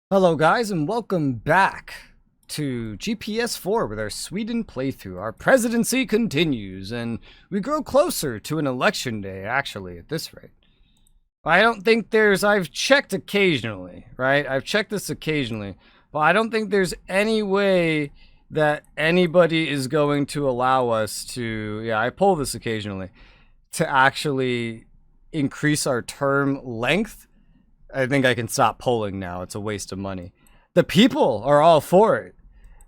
Hello guys and welcome back to GPS4 with our Sweden playthrough. Our presidency continues and we grow closer to an election day actually at this rate. I don't think I've checked occasionally, right? I've checked this occasionally, but I don't think there's any way that anybody is going to allow us to, yeah, I pull this occasionally, to actually increase our term length. I think I can stop polling now. It's a waste of money. The people are all for it.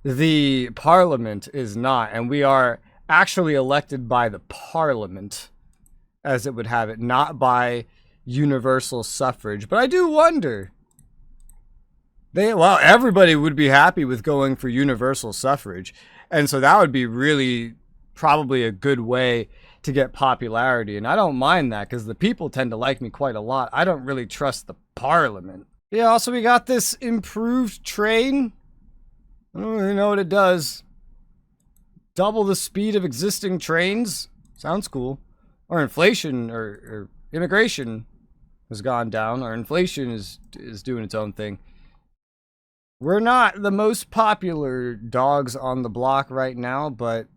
The parliament is not. And we are actually elected by the parliament, as it would have it, not by universal suffrage. But I do wonder. Everybody would be happy with going for universal suffrage. And so that would be really probably a good way to get popularity, and I don't mind that because the people tend to like me quite a lot. I don't really trust the parliament. Yeah, also we got this improved train. I don't really know what it does. Double the speed of existing trains. Sounds cool. Our inflation or immigration has gone down. Our inflation is doing its own thing. We're not the most popular dogs on the block right now, but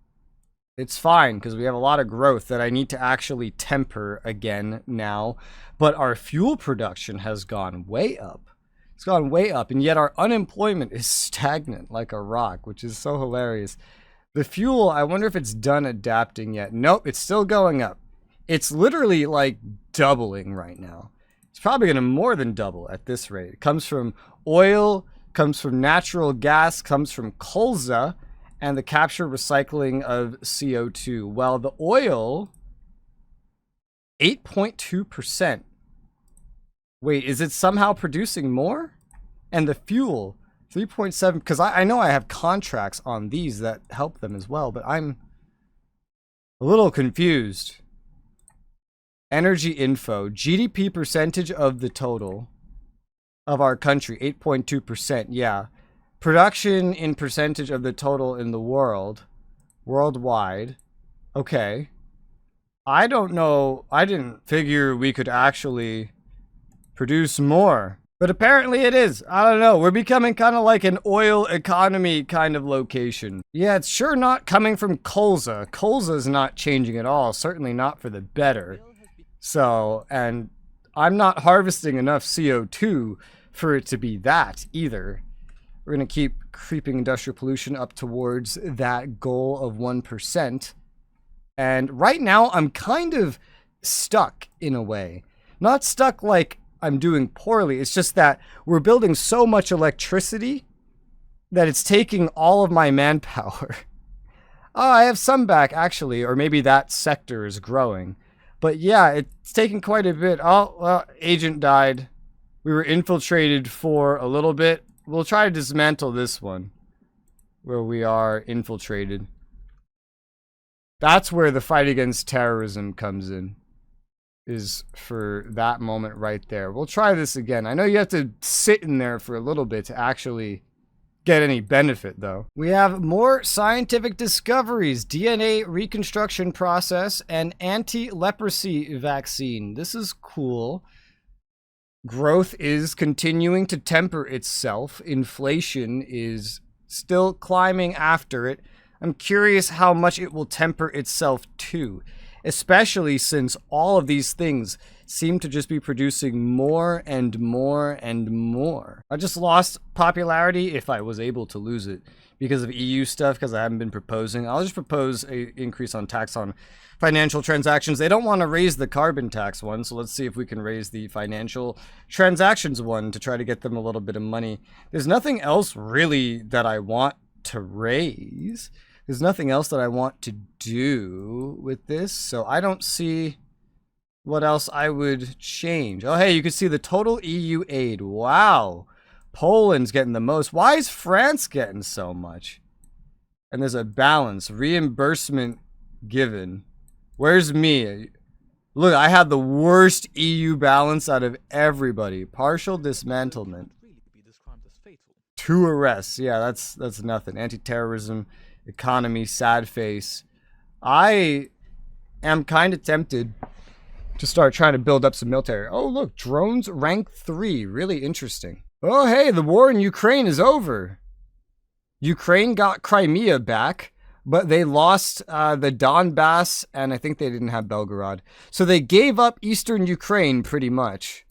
it's fine because we have a lot of growth that I need to actually temper again now. But our fuel production has gone way up. It's gone way up, and yet our unemployment is stagnant like a rock, which is so hilarious. The fuel, I wonder if it's done adapting yet. Nope, it's still going up. It's literally like doubling right now. It's probably going to more than double at this rate. It comes from oil, comes from natural gas, comes from colza, and the capture recycling of CO2. Well, the oil, 8.2%. Wait, is it somehow producing more? And the fuel, 3.7, because I know I have contracts on these that help them as well, but I'm a little confused. Energy info, GDP percentage of the total of our country, 8.2%, yeah. Production in percentage of the total in the world, worldwide. Okay. I don't know. I didn't figure we could actually produce more. But apparently it is. I don't know. We're becoming kind of like an oil economy kind of location. Yeah, it's sure not coming from colza. Colza's not changing at all. Certainly not for the better. So, and I'm not harvesting enough CO2 for it to be that either. We're going to keep creeping industrial pollution up towards that goal of 1%. And right now, I'm kind of stuck in a way. Not stuck like I'm doing poorly. It's just that we're building so much electricity that it's taking all of my manpower. Oh, I have some back, actually. Or maybe that sector is growing. But yeah, it's taking quite a bit. Oh, well, agent died. We were infiltrated for a little bit. We'll try to dismantle this one, where we are infiltrated. That's where the fight against terrorism comes in, is for that moment right there. We'll try this again. I know you have to sit in there for a little bit to actually get any benefit, though. We have more scientific discoveries, DNA reconstruction process, and anti-leprosy vaccine. This is cool. Growth is continuing to temper itself. Inflation is still climbing after it. I'm curious how much it will temper itself too, especially since all of these things seem to just be producing more and more and more. I just lost popularity if I was able to lose it because of EU stuff, because I haven't been proposing. I'll just propose an increase on tax on financial transactions. They don't want to raise the carbon tax one, so let's see if we can raise the financial transactions one to try to get them a little bit of money. There's nothing else really that I want to raise. There's nothing else that I want to do with this, so I don't see what else I would change. Oh, hey, you can see the total EU aid. Wow. Poland's getting the most. Why is France getting so much? And there's a balance. Reimbursement given. Where's me? Look, I have the worst EU balance out of everybody. Partial dismantlement. 2 arrests. Yeah, that's nothing. Anti-terrorism, economy, sad face. I am kind of tempted to start trying to build up some military. Oh, look, drones rank 3. Really interesting. Oh, hey, the war in Ukraine is over. Ukraine got Crimea back, but they lost the Donbass, and I think they didn't have Belgorod. So they gave up eastern Ukraine pretty much,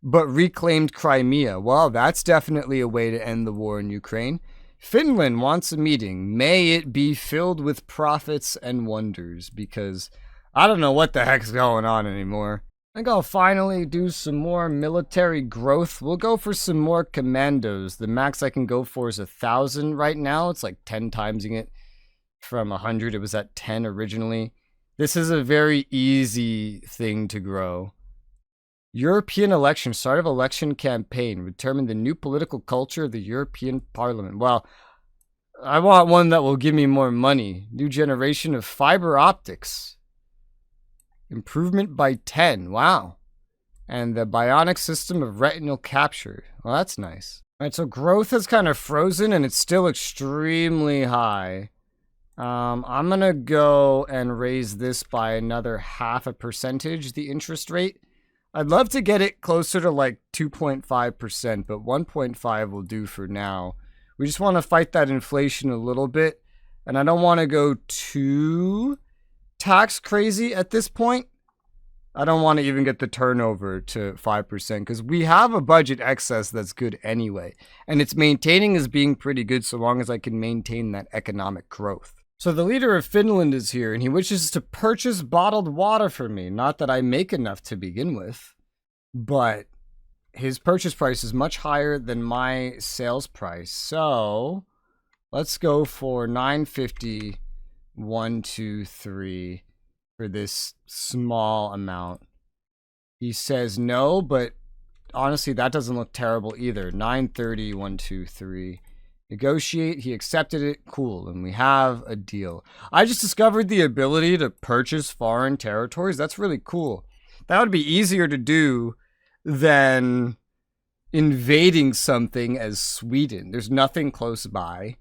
but reclaimed Crimea. Well, that's definitely a way to end the war in Ukraine. Finland wants a meeting. May it be filled with profits and wonders, because I don't know what the heck's going on anymore. I think I'll finally do some more military growth. We'll go for some more commandos. The max I can go for is 1,000 right now. It's like 10 timesing it from 100. It was at 10 originally. This is a very easy thing to grow. European election, start of election campaign, determine the new political culture of the European Parliament. Well, I want one that will give me more money. New generation of fiber optics. Improvement by 10, wow. And the bionic system of retinal capture. Well, that's nice. All right, so growth has kind of frozen and it's still extremely high. I'm gonna go and raise this by another 0.5%, the interest rate. I'd love to get it closer to like 2.5%, but 1.5 will do for now. We just want to fight that inflation a little bit, and I don't want to go too tax crazy at this point. I don't want to even get the turnover to 5% because we have a budget excess that's good anyway, and it's maintaining as being pretty good so long as I can maintain that economic growth. So the leader of Finland is here, and he wishes to purchase bottled water from me. Not that I make enough to begin with, but his purchase price is much higher than my sales price. So let's go for 950, 1, 2, 3 for this small amount. He says no, but honestly, that doesn't look terrible either. 930, 1, 2, 3. Negotiate. He accepted it. Cool. And we have a deal. I just discovered the ability to purchase foreign territories. That's really cool. That would be easier to do than invading something as Sweden. There's nothing close by.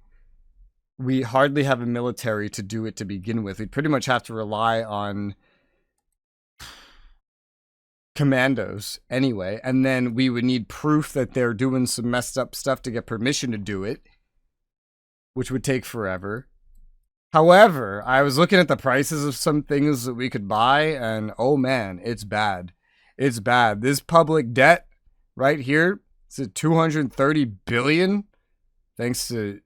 We hardly have a military to do it to begin with. We'd pretty much have to rely on commandos anyway. And then we would need proof that they're doing some messed up stuff to get permission to do it, which would take forever. However, I was looking at the prices of some things that we could buy, and oh man, it's bad. It's bad. This public debt right here, it's at 230 billion, thanks to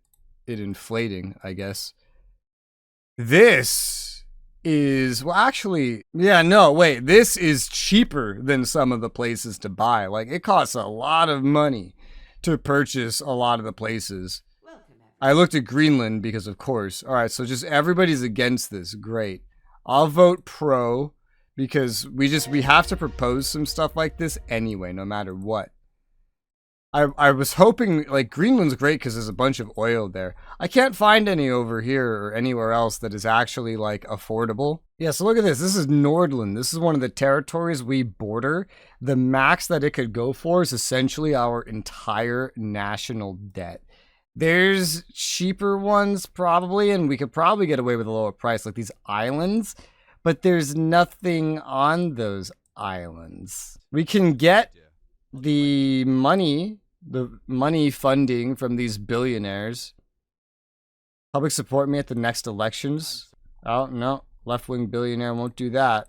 it inflating, I guess. This is, well, actually, yeah, no, wait, this is cheaper than some of the places to buy. Like, it costs a lot of money to purchase a lot of the places. I looked at Greenland because, of course. All right, so just everybody's against this. Great. I'll vote pro because we have to propose some stuff like this anyway, no matter what. I was hoping, like, Greenland's great because there's a bunch of oil there. I can't find any over here or anywhere else that is actually, like, affordable. Yeah, so look at this. This is Nordland. This is one of the territories we border. The max that it could go for is essentially our entire national debt. There's cheaper ones probably, and we could probably get away with a lower price, like these islands, but there's nothing on those islands. We can get the money funding from these billionaires. Public support me at the next elections. Oh, no, left-wing billionaire won't do that.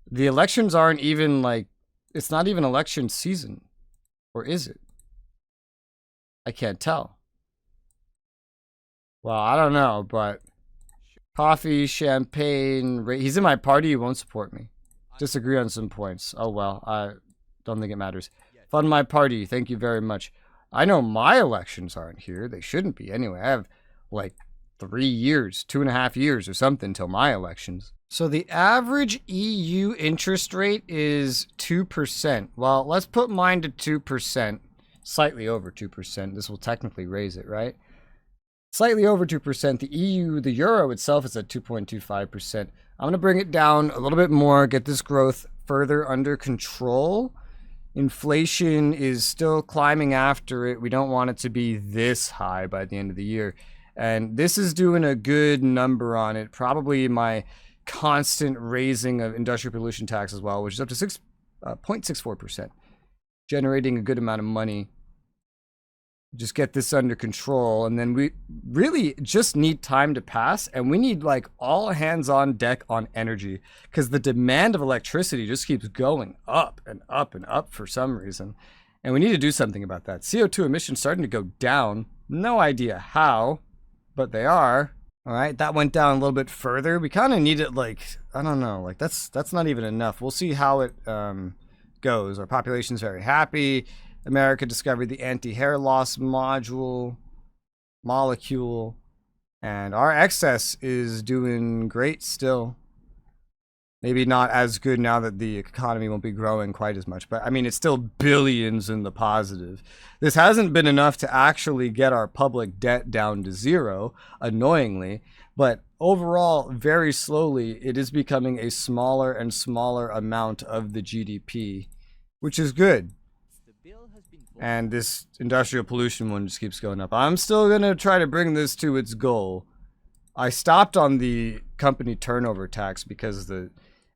The elections aren't even like, it's not even election season, or is it? I can't tell. Well, I don't know, but coffee, champagne, he's in my party, he won't support me. Disagree on some points. Oh well, I don't think it matters. Fund my party, thank you very much. I know my elections aren't here. They shouldn't be anyway. I have like 3 years, 2.5 years or something till my elections. So the average EU interest rate is 2%. Well, let's put mine to 2%. Slightly over 2%. This will technically raise it, right? Slightly over 2%. The EU, the euro itself is at 2.25%. I'm going to bring it down a little bit more, get this growth further under control. Inflation is still climbing after it. We don't want it to be this high by the end of the year. And this is doing a good number on it. Probably my constant raising of industrial pollution tax as well, which is up to 6.64%. Generating a good amount of money. Just get this under control, and then we really just need time to pass, and we need like all hands on deck on energy, because the demand of electricity just keeps going up and up and up for some reason, and we need to do something about that. CO2 emissions starting to go down. No idea how, but they are. All right, that went down a little bit further. We kind of need it, like, I don't know, like that's not even enough. We'll see how it goes. Our population's very happy. America discovered the anti-hair loss molecule, and our excess is doing great still. Maybe not as good now that the economy won't be growing quite as much, but I mean, it's still billions in the positive. This hasn't been enough to actually get our public debt down to zero, annoyingly, but overall, very slowly, it is becoming a smaller and smaller amount of the GDP, which is good. And this industrial pollution one just keeps going up. I'm still going to try to bring this to its goal. I stopped on the company turnover tax because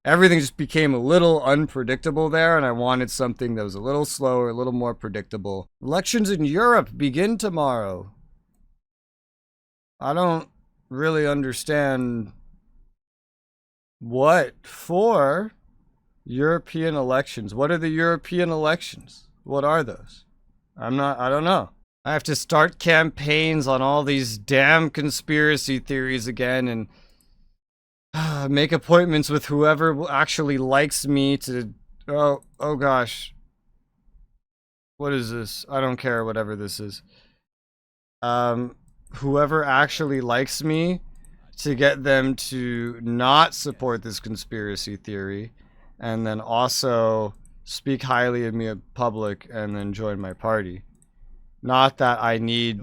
everything just became a little unpredictable there, and I wanted something that was a little slower, a little more predictable. Elections in Europe begin tomorrow. I don't really understand what for. European elections. What are the European elections? What are those? I don't know. I have to start campaigns on all these damn conspiracy theories again, and make appointments with whoever actually likes me to... Oh gosh. What is this? I don't care, whatever this is. Whoever actually likes me, to get them to not support this conspiracy theory, and then also speak highly of me in public, and then join my party. Not that I need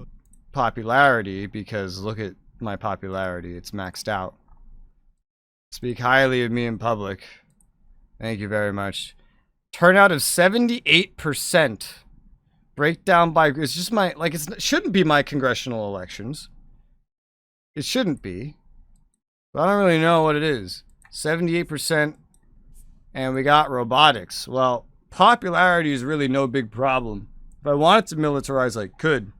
popularity, because look at my popularity, it's maxed out. Speak highly of me in public. Thank you very much. Turnout of 78%. Breakdown by... It's just my... Like, it shouldn't be my congressional elections. It shouldn't be. But I don't really know what it is. 78%. And we got robotics. Well, popularity is really no big problem. If I wanted to militarize, I could.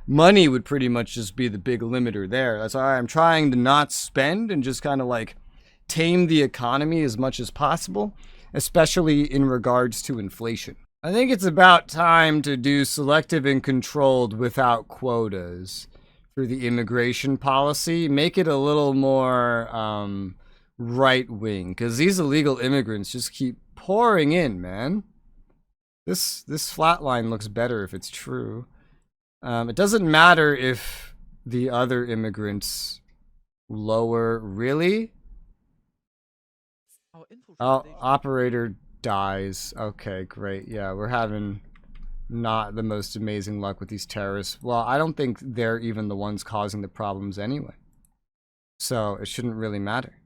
Money would pretty much just be the big limiter there. That's why I'm trying to not spend and just kind of like tame the economy as much as possible, especially in regards to inflation. I think it's about time to do selective and controlled without quotas for the immigration policy. Make it a little more right wing, because these illegal immigrants just keep pouring in, man. This flat line looks better if it's true. It doesn't matter if the other immigrants lower. Really? Oh, operator dies. Okay, great. Yeah, we're having not the most amazing luck with these terrorists. Well, I don't think they're even the ones causing the problems anyway, so it shouldn't really matter.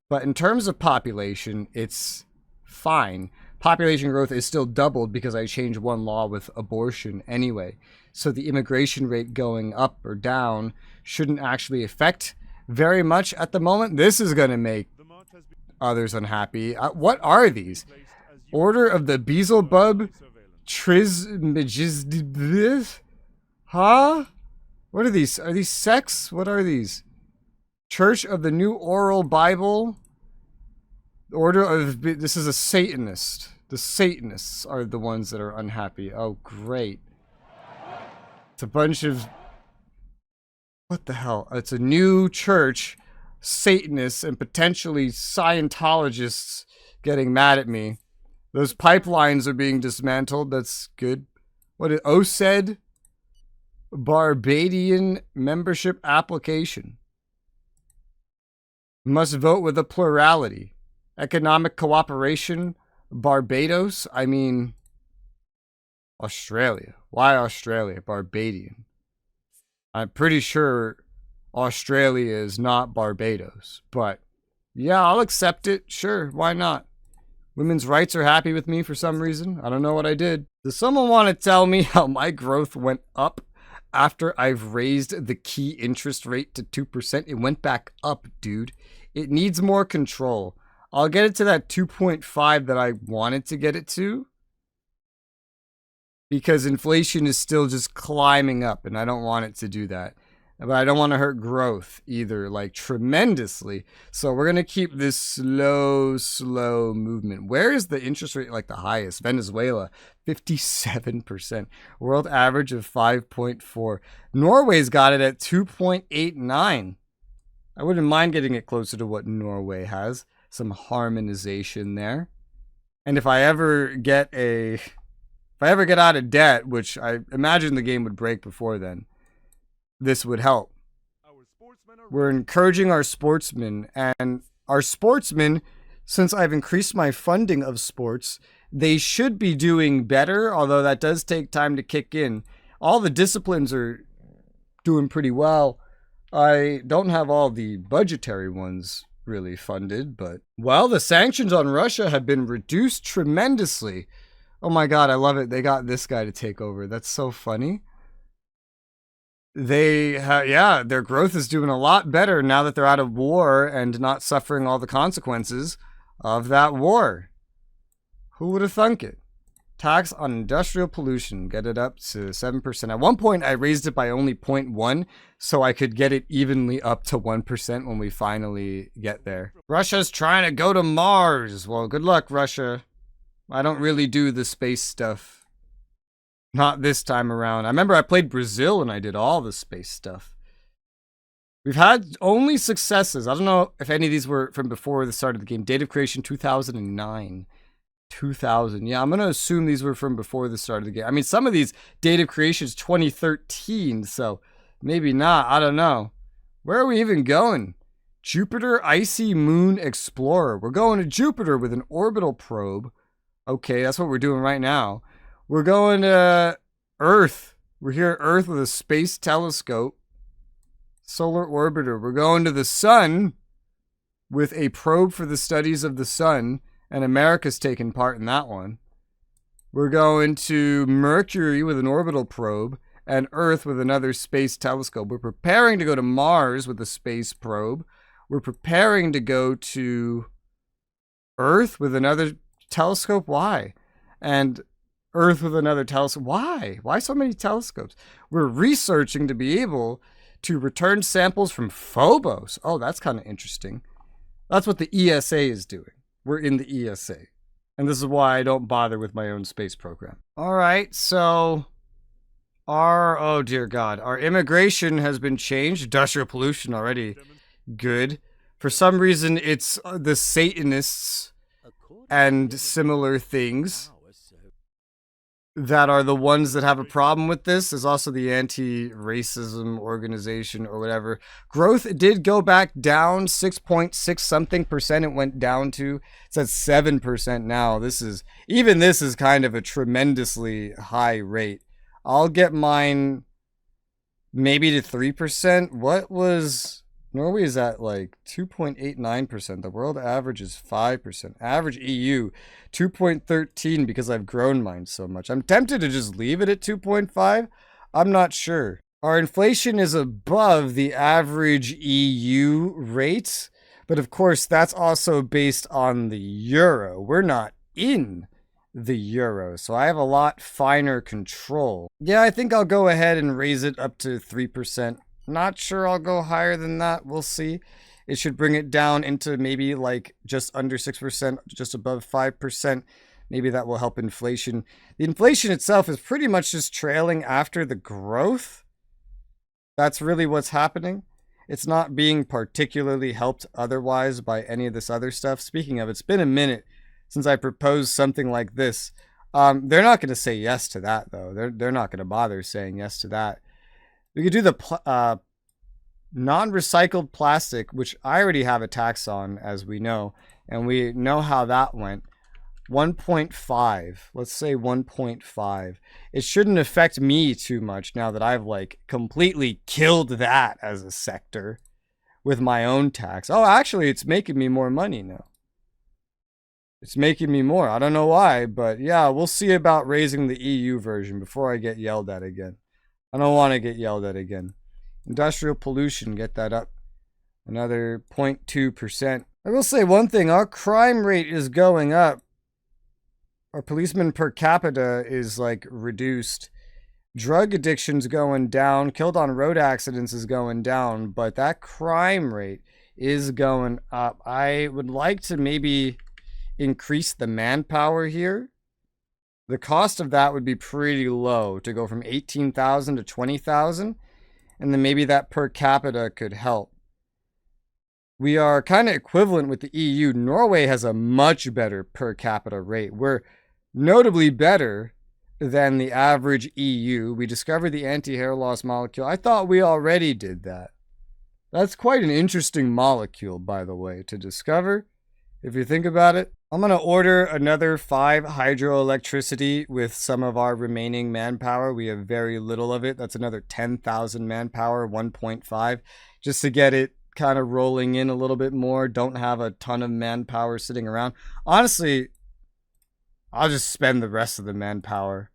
But in terms of population, it's fine. Population growth is still doubled because I changed one law with abortion anyway. So the immigration rate going up or down shouldn't actually affect very much at the moment. This is going to make others unhappy. What are these? Order of the Beelzebub Trismegistus? Huh? What are these? Are these sects? What are these? Church of the New Oral Bible? Order of... This is a Satanist. The Satanists are the ones that are unhappy. Oh, great. It's a bunch of... What the hell? It's a new church. Satanists and potentially Scientologists getting mad at me. Those pipelines are being dismantled. That's good. What is OSED? Barbadian membership application. Must vote with a plurality. Economic cooperation. Barbados? I mean... Australia. Why Australia? Barbadian. I'm pretty sure Australia is not Barbados. But, yeah, I'll accept it. Sure, why not? Women's rights are happy with me for some reason. I don't know what I did. Does someone want to tell me how my growth went up after I've raised the key interest rate to 2%? It went back up, dude. It needs more control. I'll get it to that 2.5 that I wanted to get it to. because inflation is still just climbing up, and I don't want it to do that. But I don't want to hurt growth either, like tremendously. So we're going to keep this slow movement. Where is the interest rate like the highest? Venezuela, 57%. World average of 5.4. Norway's got it at 2.89. I wouldn't mind getting it closer to what Norway has. Some harmonization there. And if I ever get out of debt, which I imagine the game would break before then, this would help. We're encouraging our sportsmen, and our sportsmen, since I've increased my funding of sports, they should be doing better, although that does take time to kick in. All the disciplines are doing pretty well. I don't have all the budgetary ones really funded, but, well, the sanctions on Russia have been reduced tremendously. Oh my God, I love it. They got this guy to take over. That's so funny. Their growth is doing a lot better now that they're out of war and not suffering all the consequences of that war. Who would have thunk it? Tax on industrial pollution, get it up to 7%. At one point, I raised it by only 0.1, so I could get it evenly up to 1% when we finally get there. Russia's trying to go to Mars. Well, good luck, Russia. I don't really do the space stuff. Not this time around. I remember I played Brazil and I did all the space stuff. We've had only successes. I don't know if any of these were from before the start of the game. Date of creation 2009. 2000. Yeah, I'm going to assume these were from before the start of the game. I mean, some of these date of creation is 2013, so maybe not. I don't know. Where are we even going? Jupiter Icy Moon Explorer. We're going to Jupiter with an orbital probe. Okay, that's what we're doing right now. We're going to Earth. We're here at Earth with a space telescope. Solar orbiter. We're going to the sun with a probe for the studies of the sun. And America's taking part in that one. We're going to Mercury with an orbital probe. And Earth with another space telescope. We're preparing to go to Mars with a space probe. We're preparing to go to Earth with another telescope. Why? And Earth with another telescope. Why? Why so many telescopes? We're researching to be able to return samples from Phobos. Oh, that's kind of interesting. That's what the ESA is doing. We're in the ESA. And this is why I don't bother with my own space program. All right, so oh dear God, our immigration has been changed. Industrial pollution already good. For some reason, it's the Satanists and similar things that are the ones that have a problem with this. There's also the anti-racism organization or whatever. Growth did go back down 6.6 something percent. It went down to, it's at 7% now. This is kind of a tremendously high rate. I'll get mine maybe to 3%. What was Norway is at like 2.89%. The world average is 5%. Average EU 2.13 because I've grown mine so much. I'm tempted to just leave it at 2.5. I'm not sure. Our inflation is above the average EU rate, but of course that's also based on the euro. We're not in the euro, so I have a lot finer control. Yeah, I think I'll go ahead and raise it up to 3%. Not sure I'll go higher than that. We'll see. It should bring it down into maybe like just under 6%, just above 5%. Maybe that will help inflation. The inflation itself is pretty much just trailing after the growth. That's really what's happening. It's not being particularly helped otherwise by any of this other stuff. Speaking of, it's been a minute since I proposed something like this. They're not going to say yes to that, though. They're not going to bother saying yes to that. We could do the non-recycled plastic, which I already have a tax on, as we know, and we know how that went. 1.5. Let's say 1.5. It shouldn't affect me too much now that I've like completely killed that as a sector with my own tax. Oh, actually, it's making me more money now. It's making me more. I don't know why, but yeah, we'll see about raising the EU version before I get yelled at again. I don't want to get yelled at again. Industrial pollution, get that up. Another 0.2%. I will say one thing, our crime rate is going up. our policeman per capita is like reduced. Drug addiction's going down. Killed on road accidents is going down, but that crime rate is going up. I would like to maybe increase the manpower here. The cost of that would be pretty low to go from 18,000 to 20,000, and then maybe that per capita could help. We are kind of equivalent with the EU. Norway has a much better per capita rate. We're notably better than the average EU. We discovered the anti-hair loss molecule. I thought we already did that. That's quite an interesting molecule, by the way, to discover, if you think about it. I'm going to order another 5 hydroelectricity with some of our remaining manpower. We have very little of it. That's another 10,000 manpower, 1.5, just to get it kind of rolling in a little bit more. Don't have a ton of manpower sitting around. Honestly, I'll just spend the rest of the manpower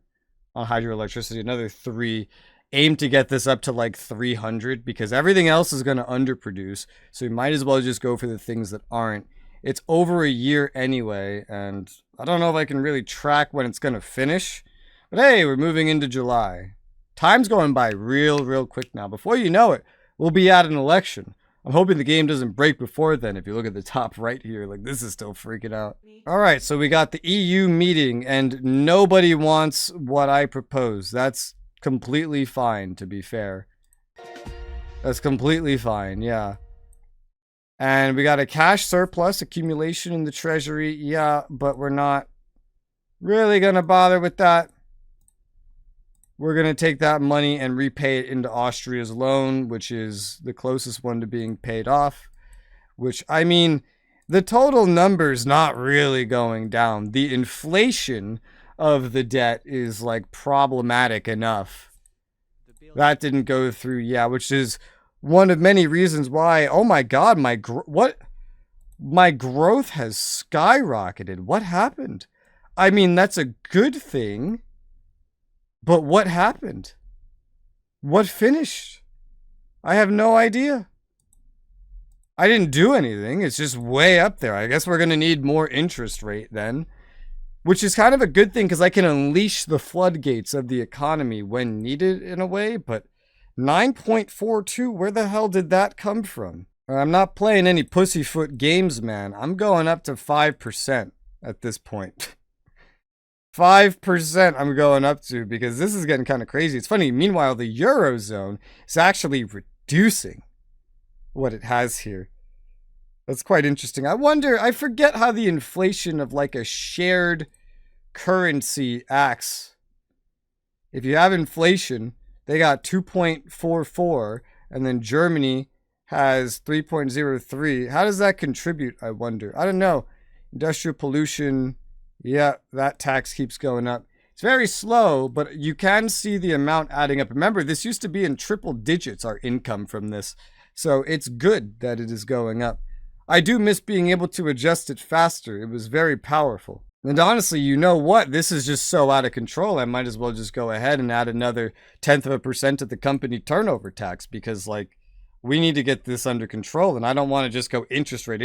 on hydroelectricity, another 3. Aim to get this up to like 300 because everything else is going to underproduce. So you might as well just go for the things that aren't. It's over a year anyway, and I don't know if I can really track when it's going to finish. But hey, we're moving into July. Time's going by real quick now. Before you know it, we'll be at an election. I'm hoping the game doesn't break before then. If you look at the top right here, like this is still freaking out. All right, so we got the EU meeting, and nobody wants what I propose. That's completely fine, to be fair. That's completely fine, yeah. And we got a cash surplus accumulation in the treasury. Yeah, but we're not really going to bother with that. We're going to take that money and repay it into Austria's loan, which is the closest one to being paid off. Which, I mean, the total number's not really going down. The inflation of the debt is, like, problematic enough. That didn't go through, yeah, which is one of many reasons why, oh my god, my growth has skyrocketed. What happened? I mean, that's a good thing, but what happened? What finished? I have no idea. I didn't do anything. It's just way up there. I guess we're going to need more interest rate then, which is kind of a good thing because I can unleash the floodgates of the economy when needed in a way, but 9.42, where the hell did that come from? I'm not playing any pussyfoot games, man. I'm going up to 5% at this point. 5% I'm going up to because this is getting kind of crazy. It's funny, meanwhile, the Eurozone is actually reducing what it has here. That's quite interesting. I wonder, I forget how the inflation of like a shared currency acts. If you have inflation, they got 2.44, and then Germany has 3.03. How does that contribute, I wonder? I don't know. Industrial pollution, yeah, that tax keeps going up. It's very slow, but you can see the amount adding up. Remember, this used to be in triple digits, our income from this. So it's good that it is going up. I do miss being able to adjust it faster. It was very powerful. And honestly, you know what? This is just so out of control. I might as well just go ahead and add another 1/10% of the company turnover tax because, like, we need to get this under control. And I don't want to just go interest rate.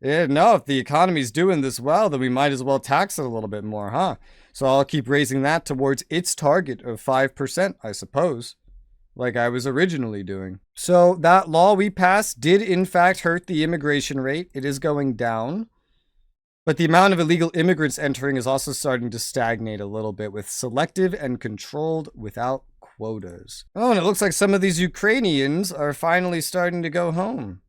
Yeah, no, if the economy's doing this well, then we might as well tax it a little bit more, huh? So I'll keep raising that towards its target of 5%, I suppose, like I was originally doing. So that law we passed did, in fact, hurt the immigration rate. It is going down. But the amount of illegal immigrants entering is also starting to stagnate a little bit with selective and controlled without quotas. Oh, and it looks like some of these Ukrainians are finally starting to go home.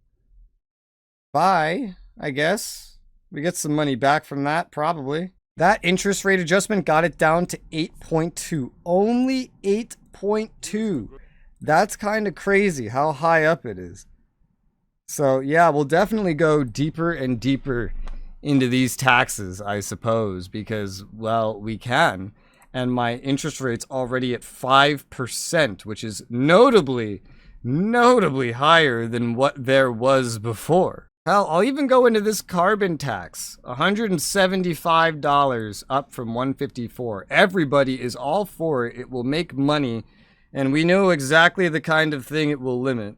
Bye, I guess. We get some money back from that, probably. That interest rate adjustment got it down to 8.2. Only 8.2. That's kind of crazy how high up it is. So, yeah, we'll definitely go deeper and deeper into these taxes, I suppose, because, well, we can. And my interest rate's already at 5%, which is notably higher than what there was before. Hell, I'll even go into this carbon tax. $175 up from $154. Everybody is all for it. It will make money, and we know exactly the kind of thing it will limit.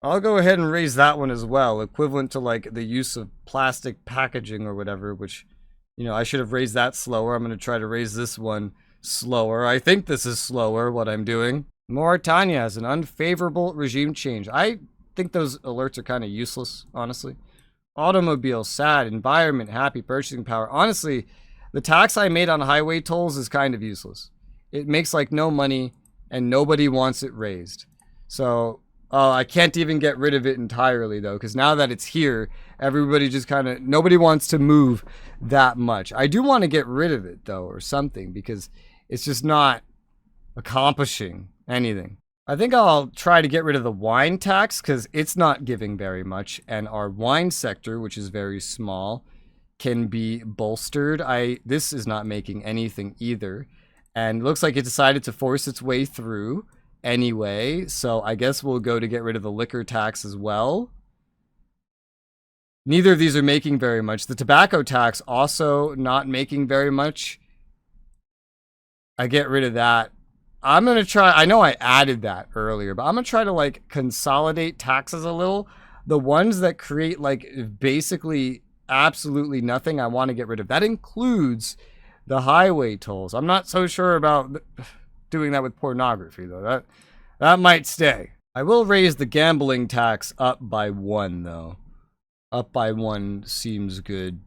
I'll go ahead and raise that one as well, equivalent to like the use of plastic packaging or whatever, which, you know, I should have raised that slower. I'm going to try to raise this one slower. I think this is slower, what I'm doing. Mauritania has an unfavorable regime change. I think those alerts are kind of useless, honestly. Automobile, sad. Environment, happy. Purchasing power. Honestly, the tax I made on highway tolls is kind of useless. It makes like no money and nobody wants it raised. So, I can't even get rid of it entirely though, because now that it's here, everybody just kind of, nobody wants to move that much. I do want to get rid of it though, or something, because it's just not accomplishing anything. I think I'll try to get rid of the wine tax because it's not giving very much, and our wine sector, which is very small, can be bolstered. This is not making anything either, and looks like it decided to force its way through anyway, so I guess we'll go to get rid of the liquor tax as well. Neither of these are making very much. The tobacco tax also not making very much. I get rid of that. I'm going to try, I know I added that earlier, but I'm going to try to like consolidate taxes a little. The ones that create like basically absolutely nothing, I want to get rid of. That includes the highway tolls. I'm not so sure about doing that with pornography though. That might stay. I will raise the gambling tax up by 1 though. Up by 1 seems good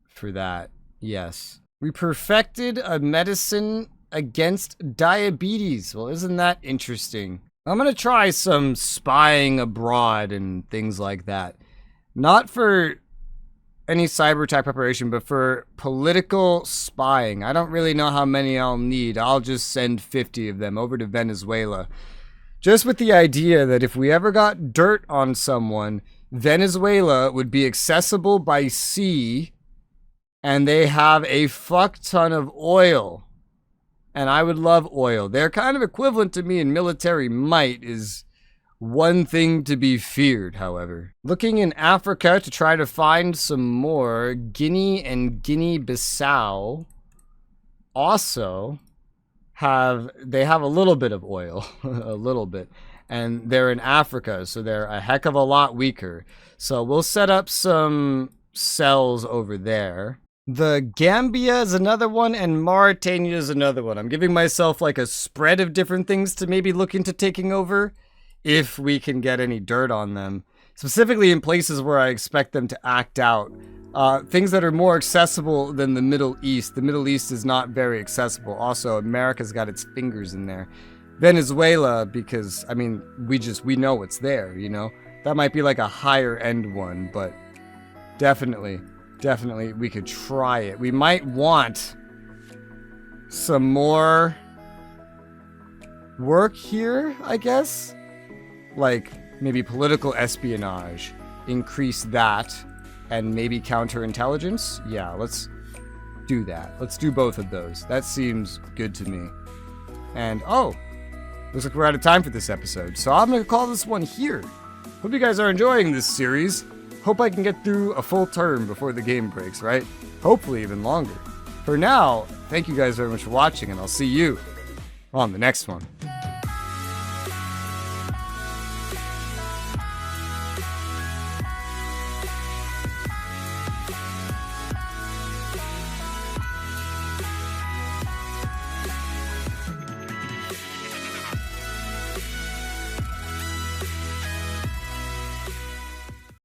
for that. Yes. We perfected a medicine against diabetes. Well, isn't that interesting? I'm gonna try some spying abroad and things like that. Not for any cyber attack preparation, but for political spying. I don't really know how many I'll need. I'll just send 50 of them over to Venezuela. Just with the idea that if we ever got dirt on someone, Venezuela would be accessible by sea, and they have a fuck ton of oil. And I would love oil. They're kind of equivalent to me in military might, is one thing to be feared, however. Looking in Africa to try to find some more. Guinea and Guinea-Bissau also have a little bit of oil, a little bit. And they're in Africa, so they're a heck of a lot weaker. So we'll set up some cells over there. The Gambia is another one, and Mauritania is another one. I'm giving myself like a spread of different things to maybe look into taking over, if we can get any dirt on them. Specifically in places where I expect them to act out. Things that are more accessible than the Middle East. The Middle East is not very accessible. Also, America's got its fingers in there. Venezuela, because, I mean, we know it's there, you know? That might be like a higher end one, but definitely we could try it. We might want some more work here, I guess? Like, maybe political espionage. Increase that. And maybe counterintelligence? Yeah, let's do that. Let's do both of those. That seems good to me. And, oh, looks like we're out of time for this episode. So I'm going to call this one here. Hope you guys are enjoying this series. Hope I can get through a full term before the game breaks, right? Hopefully even longer. For now, thank you guys very much for watching, and I'll see you on the next one.